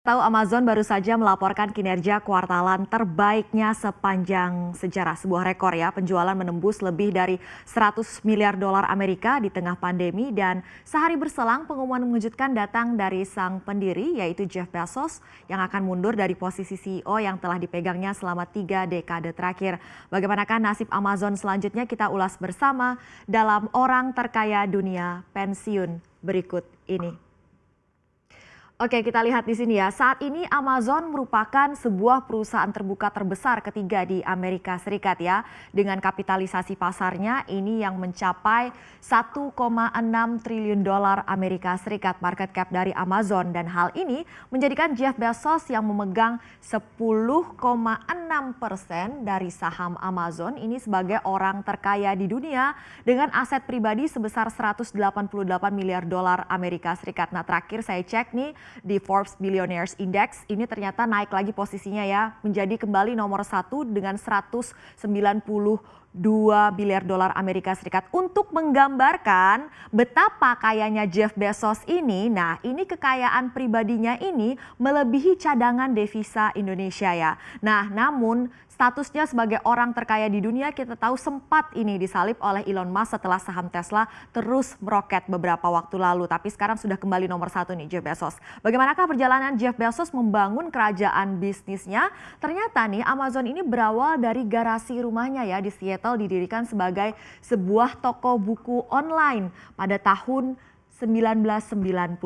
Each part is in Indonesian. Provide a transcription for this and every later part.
Tahu Amazon baru saja melaporkan kinerja kuartalan terbaiknya sepanjang sejarah. Sebuah rekor ya, penjualan menembus lebih dari 100 miliar dolar Amerika di tengah pandemi dan sehari berselang pengumuman mengejutkan datang dari sang pendiri yaitu Jeff Bezos yang akan mundur dari posisi CEO yang telah dipegangnya selama 3 dekade terakhir. Bagaimanakah nasib Amazon selanjutnya kita ulas bersama dalam Orang Terkaya Dunia Pensiun berikut ini. Oke, kita lihat di sini ya. Saat ini Amazon merupakan sebuah perusahaan terbuka terbesar ketiga di Amerika Serikat ya. Dengan kapitalisasi pasarnya ini yang mencapai 1,6 triliun dolar Amerika Serikat market cap dari Amazon. Dan hal ini menjadikan Jeff Bezos yang memegang 10,6% dari saham Amazon ini sebagai orang terkaya di dunia dengan aset pribadi sebesar 188 miliar dolar Amerika Serikat. Nah, terakhir saya cek nih di Forbes Billionaires Index ini ternyata naik lagi posisinya ya menjadi kembali nomor 1 dengan 192 miliar dolar Amerika Serikat. Untuk menggambarkan betapa kayanya Jeff Bezos ini, nah ini kekayaan pribadinya ini melebihi cadangan devisa Indonesia ya. Nah namun statusnya sebagai orang terkaya di dunia kita tahu sempat ini disalib oleh Elon Musk setelah saham Tesla terus meroket beberapa waktu lalu. Tapi sekarang sudah kembali nomor 1 nih Jeff Bezos. Bagaimanakah perjalanan Jeff Bezos membangun kerajaan bisnisnya? Ternyata nih Amazon ini berawal dari garasi rumahnya ya di Seattle, didirikan sebagai sebuah toko buku online pada tahun 1994.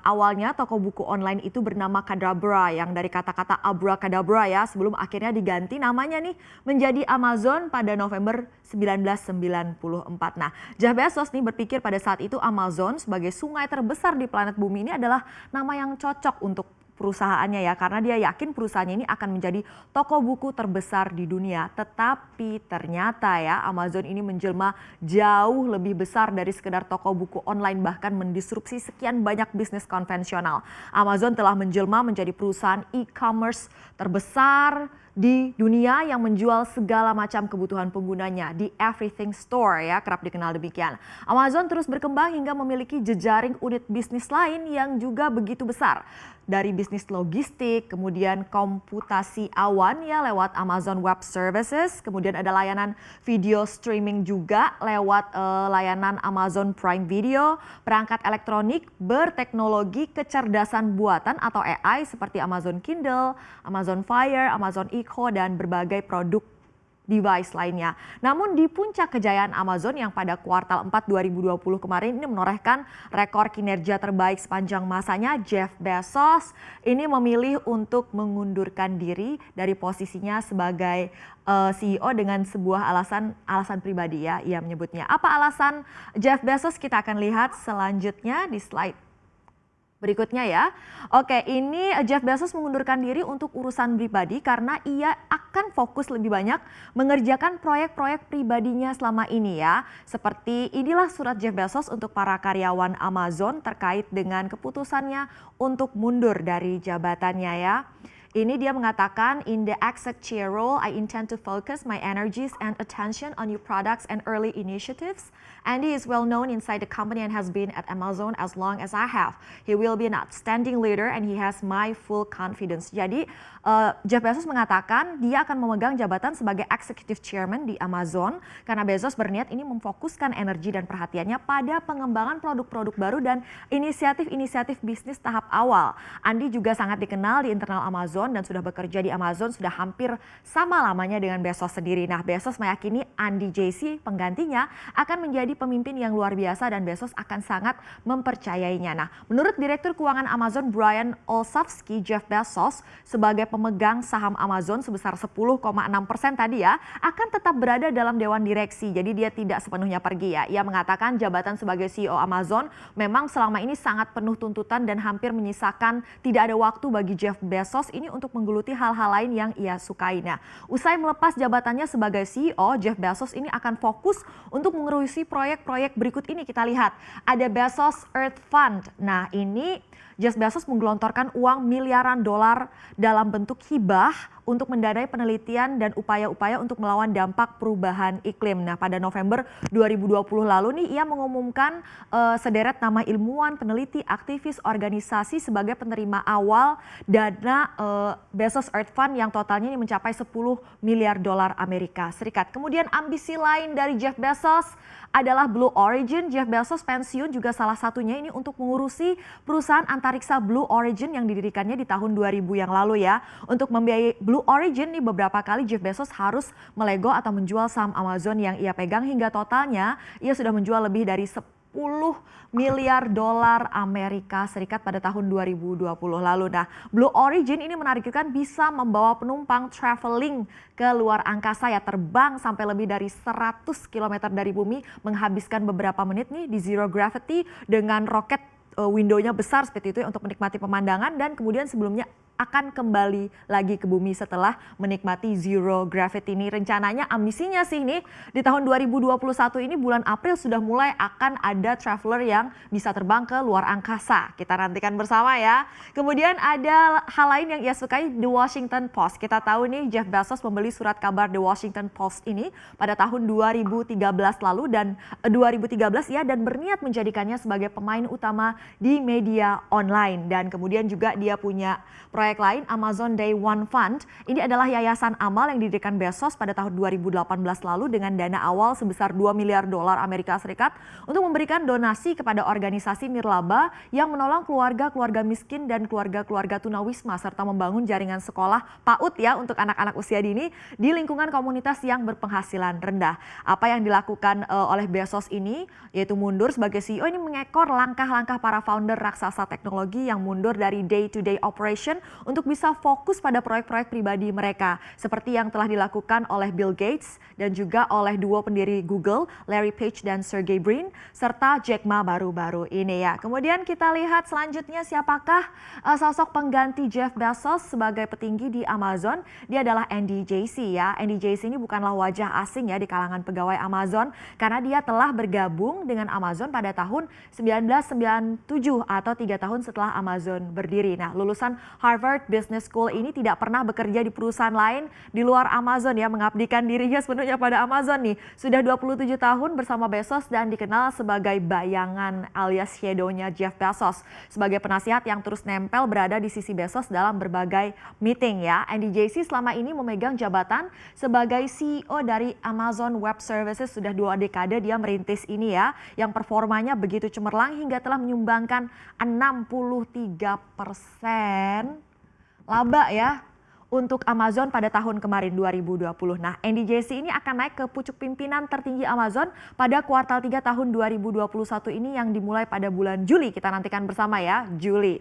Awalnya toko buku online itu bernama Kadabra yang dari kata-kata abracadabra ya, sebelum akhirnya diganti namanya nih menjadi Amazon pada November 1994. Nah, Jeff Bezos nih berpikir pada saat itu Amazon sebagai sungai terbesar di planet bumi ini adalah nama yang cocok untuk perusahaannya ya, karena dia yakin perusahaannya ini akan menjadi toko buku terbesar di dunia. Tetapi ternyata ya Amazon ini menjelma jauh lebih besar dari sekedar toko buku online, bahkan mendisrupsi sekian banyak bisnis konvensional. Amazon telah menjelma menjadi perusahaan e-commerce terbesar di dunia yang menjual segala macam kebutuhan penggunanya di Everything Store ya, kerap dikenal demikian. Amazon terus berkembang hingga memiliki jejaring unit bisnis lain yang juga begitu besar. Dari bisnis logistik, kemudian komputasi awan ya lewat Amazon Web Services, kemudian ada layanan video streaming juga lewat layanan Amazon Prime Video, perangkat elektronik berteknologi kecerdasan buatan atau AI seperti Amazon Kindle, Amazon Fire, Amazon Echo, dan berbagai produk device lainnya. Namun di puncak kejayaan Amazon yang pada kuartal 4 2020 kemarin ini menorehkan rekor kinerja terbaik sepanjang masanya, Jeff Bezos ini memilih untuk mengundurkan diri dari posisinya sebagai CEO dengan sebuah alasan pribadi ya, ia menyebutnya. Apa alasan Jeff Bezos? Kita akan lihat selanjutnya di slide berikutnya ya. Oke, ini Jeff Bezos mengundurkan diri untuk urusan pribadi karena ia akan fokus lebih banyak mengerjakan proyek-proyek pribadinya selama ini ya. Seperti inilah surat Jeff Bezos untuk para karyawan Amazon terkait dengan keputusannya untuk mundur dari jabatannya ya. Ini dia mengatakan, in the exec chair role, I intend to focus my energies and attention on new products and early initiatives. Andy is well known inside the company and has been at Amazon as long as I have. He will be an outstanding leader and he has my full confidence. Jadi Jeff Bezos mengatakan dia akan memegang jabatan sebagai executive chairman di Amazon karena Bezos berniat ini memfokuskan energi dan perhatiannya pada pengembangan produk-produk baru dan inisiatif-inisiatif bisnis tahap awal. Andy juga sangat dikenal di internal Amazon dan sudah bekerja di Amazon sudah hampir sama lamanya dengan Bezos sendiri. Nah, Bezos meyakini Andy Jassy penggantinya akan menjadi pemimpin yang luar biasa dan Bezos akan sangat mempercayainya. Nah, menurut Direktur Keuangan Amazon Brian Olsavsky, Jeff Bezos sebagai pemegang saham Amazon sebesar 10,6% tadi ya, akan tetap berada dalam dewan direksi. Jadi dia tidak sepenuhnya pergi ya. Ia mengatakan jabatan sebagai CEO Amazon memang selama ini sangat penuh tuntutan dan hampir menyisakan tidak ada waktu bagi Jeff Bezos ini untuk menggeluti hal-hal lain yang ia sukai. Nah, usai melepas jabatannya sebagai CEO, Jeff Bezos ini akan fokus untuk mengurusi proyek-proyek berikut ini. Kita lihat ada Bezos Earth Fund. Nah, ini Jeff Bezos menggelontorkan uang miliaran dolar dalam bentuk hibah untuk mendanai penelitian dan upaya-upaya untuk melawan dampak perubahan iklim. Nah, pada November 2020 lalu nih ia mengumumkan sederet nama ilmuwan, peneliti, aktivis, organisasi sebagai penerima awal dana Bezos Earth Fund yang totalnya ini mencapai 10 miliar dolar Amerika Serikat. Kemudian ambisi lain dari Jeff Bezos adalah Blue Origin. Jeff Bezos pensiun juga salah satunya ini untuk mengurusi perusahaan antariksa Blue Origin yang didirikannya di tahun 2000 yang lalu ya. Untuk membiayai Blue Origin nih beberapa kali Jeff Bezos harus melego atau menjual saham Amazon yang ia pegang hingga totalnya ia sudah menjual lebih dari 10 miliar dolar Amerika Serikat pada tahun 2020 lalu. Nah, Blue Origin ini menargetkan bisa membawa penumpang traveling ke luar angkasa ya, terbang sampai lebih dari 100 km dari bumi, menghabiskan beberapa menit nih di zero gravity dengan roket window-nya besar seperti itu ya, untuk menikmati pemandangan dan kemudian sebelumnya akan kembali lagi ke bumi setelah menikmati zero gravity ini. Rencananya ambisinya sih nih di tahun 2021 ini bulan April sudah mulai akan ada traveler yang bisa terbang ke luar angkasa. Kita nantikan bersama ya. Kemudian ada hal lain yang ia sukai, The Washington Post. Kita tahu nih Jeff Bezos membeli surat kabar The Washington Post ini pada tahun 2013 lalu dan 2013 ia dan berniat menjadikannya sebagai pemain utama di media online. Dan kemudian juga dia punya proyek lain, Amazon Day One Fund. Ini adalah yayasan amal yang didirikan Bezos pada tahun 2018 lalu dengan dana awal sebesar 2 miliar dolar Amerika Serikat untuk memberikan donasi kepada organisasi nirlaba yang menolong keluarga-keluarga miskin dan keluarga-keluarga tunawisma serta membangun jaringan sekolah PAUD ya untuk anak-anak usia dini di lingkungan komunitas yang berpenghasilan rendah. Apa yang dilakukan oleh Bezos ini yaitu mundur sebagai CEO ini mengekor langkah-langkah para founder raksasa teknologi yang mundur dari day-to-day operation untuk bisa fokus pada proyek-proyek pribadi mereka seperti yang telah dilakukan oleh Bill Gates dan juga oleh duo pendiri Google, Larry Page dan Sergey Brin serta Jack Ma baru-baru ini ya. Kemudian kita lihat selanjutnya siapakah sosok pengganti Jeff Bezos sebagai petinggi di Amazon. Dia adalah Andy Jassy ya. Andy Jassy ini bukanlah wajah asing ya di kalangan pegawai Amazon karena dia telah bergabung dengan Amazon pada tahun 1997 atau 3 tahun setelah Amazon berdiri. Nah, lulusan Harvard Business School ini tidak pernah bekerja di perusahaan lain di luar Amazon ya, mengabdikan dirinya sepenuhnya pada Amazon nih. Sudah 27 tahun bersama Bezos dan dikenal sebagai bayangan alias shadow-nya Jeff Bezos. Sebagai penasihat yang terus nempel berada di sisi Bezos dalam berbagai meeting ya. Andy Jassy selama ini memegang jabatan sebagai CEO dari Amazon Web Services. Sudah 2 dekade dia merintis ini ya, yang performanya begitu cemerlang hingga telah menyumbangkan 63% laba ya untuk Amazon pada tahun kemarin 2020. Nah, Andy Jassy ini akan naik ke pucuk pimpinan tertinggi Amazon pada kuartal 3 tahun 2021 ini yang dimulai pada bulan Juli. Kita nantikan bersama ya, Juli.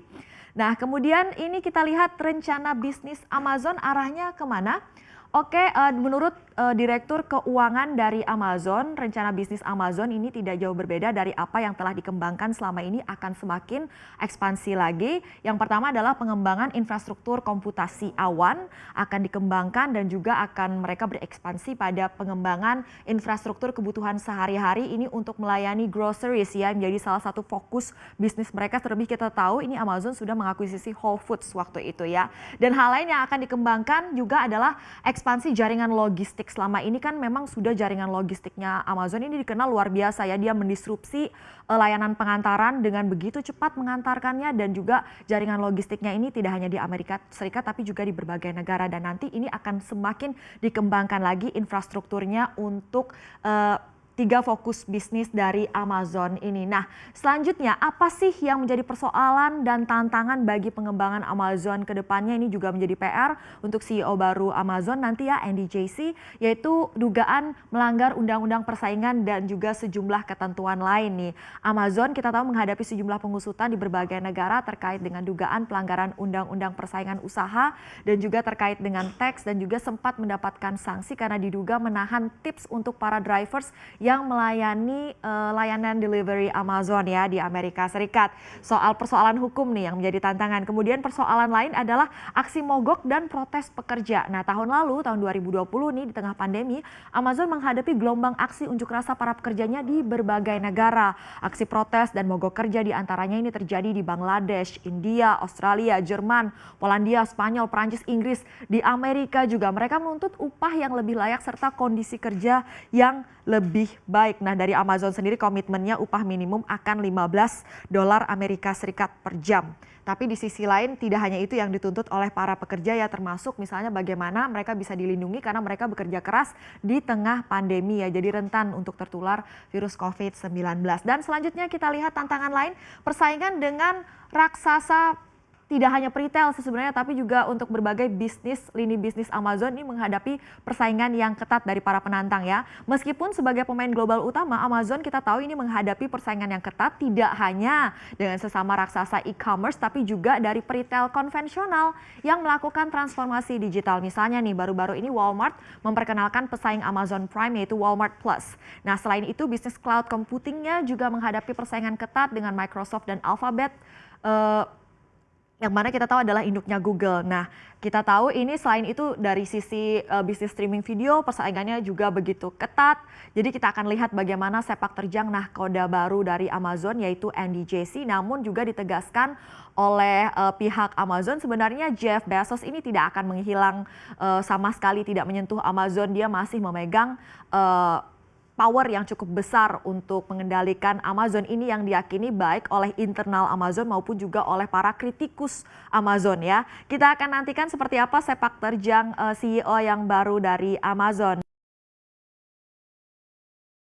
Nah, kemudian ini kita lihat rencana bisnis Amazon arahnya kemana? Oke, menurut Direktur Keuangan dari Amazon, rencana bisnis Amazon ini tidak jauh berbeda dari apa yang telah dikembangkan selama ini, akan semakin ekspansi lagi. Yang pertama adalah pengembangan infrastruktur komputasi awan akan dikembangkan dan juga akan mereka berekspansi pada pengembangan infrastruktur kebutuhan sehari-hari ini untuk melayani groceries ya, menjadi salah satu fokus bisnis mereka. Terlebih kita tahu ini Amazon sudah mengakuisisi Whole Foods waktu itu ya. Dan hal lain yang akan dikembangkan juga adalah ekspansi jaringan logistik. Selama ini kan memang sudah jaringan logistiknya Amazon ini dikenal luar biasa ya. Dia mendisrupsi layanan pengantaran dengan begitu cepat mengantarkannya dan juga jaringan logistiknya ini tidak hanya di Amerika Serikat tapi juga di berbagai negara. Dan nanti ini akan semakin dikembangkan lagi infrastrukturnya untuk 3 fokus bisnis dari Amazon ini. Nah, selanjutnya apa sih yang menjadi persoalan dan tantangan bagi pengembangan Amazon ke depannya? Ini juga menjadi PR untuk CEO baru Amazon nanti ya, Andy Jassy, yaitu dugaan melanggar undang-undang persaingan dan juga sejumlah ketentuan lain nih. Amazon kita tahu menghadapi sejumlah pengusutan di berbagai negara terkait dengan dugaan pelanggaran undang-undang persaingan usaha dan juga terkait dengan teks dan juga sempat mendapatkan sanksi karena diduga menahan tips untuk para drivers yang melayani layanan delivery Amazon ya di Amerika Serikat. Soal persoalan hukum nih yang menjadi tantangan. Kemudian persoalan lain adalah aksi mogok dan protes pekerja. Nah, tahun lalu, tahun 2020 nih di tengah pandemi, Amazon menghadapi gelombang aksi unjuk rasa para pekerjanya di berbagai negara. Aksi protes dan mogok kerja diantaranya ini terjadi di Bangladesh, India, Australia, Jerman, Polandia, Spanyol, Prancis, Inggris. Di Amerika juga mereka menuntut upah yang lebih layak serta kondisi kerja yang lebih baik. Nah, dari Amazon sendiri komitmennya upah minimum akan $15 Amerika Serikat per jam. Tapi di sisi lain tidak hanya itu yang dituntut oleh para pekerja ya, termasuk misalnya bagaimana mereka bisa dilindungi karena mereka bekerja keras di tengah pandemi ya, jadi rentan untuk tertular virus COVID-19. Dan selanjutnya kita lihat tantangan lain, persaingan dengan raksasa tidak hanya retail sebenarnya, tapi juga untuk berbagai bisnis, lini bisnis Amazon ini menghadapi persaingan yang ketat dari para penantang ya. Meskipun sebagai pemain global utama, Amazon kita tahu ini menghadapi persaingan yang ketat tidak hanya dengan sesama raksasa e-commerce, tapi juga dari retail konvensional yang melakukan transformasi digital. Misalnya nih, baru-baru ini Walmart memperkenalkan pesaing Amazon Prime yaitu Walmart Plus. Nah, selain itu bisnis cloud computingnya juga menghadapi persaingan ketat dengan Microsoft dan Alphabet, yang mana kita tahu adalah induknya Google. Nah, kita tahu ini selain itu dari sisi bisnis streaming video, persaingannya juga begitu ketat. Jadi kita akan lihat bagaimana sepak terjang nahkoda baru dari Amazon yaitu Andy Jassy. Namun juga ditegaskan oleh pihak Amazon sebenarnya Jeff Bezos ini tidak akan menghilang sama sekali, tidak menyentuh Amazon. Dia masih memegang power yang cukup besar untuk mengendalikan Amazon ini yang diyakini baik oleh internal Amazon maupun juga oleh para kritikus Amazon ya. Kita akan nantikan seperti apa sepak terjang CEO yang baru dari Amazon.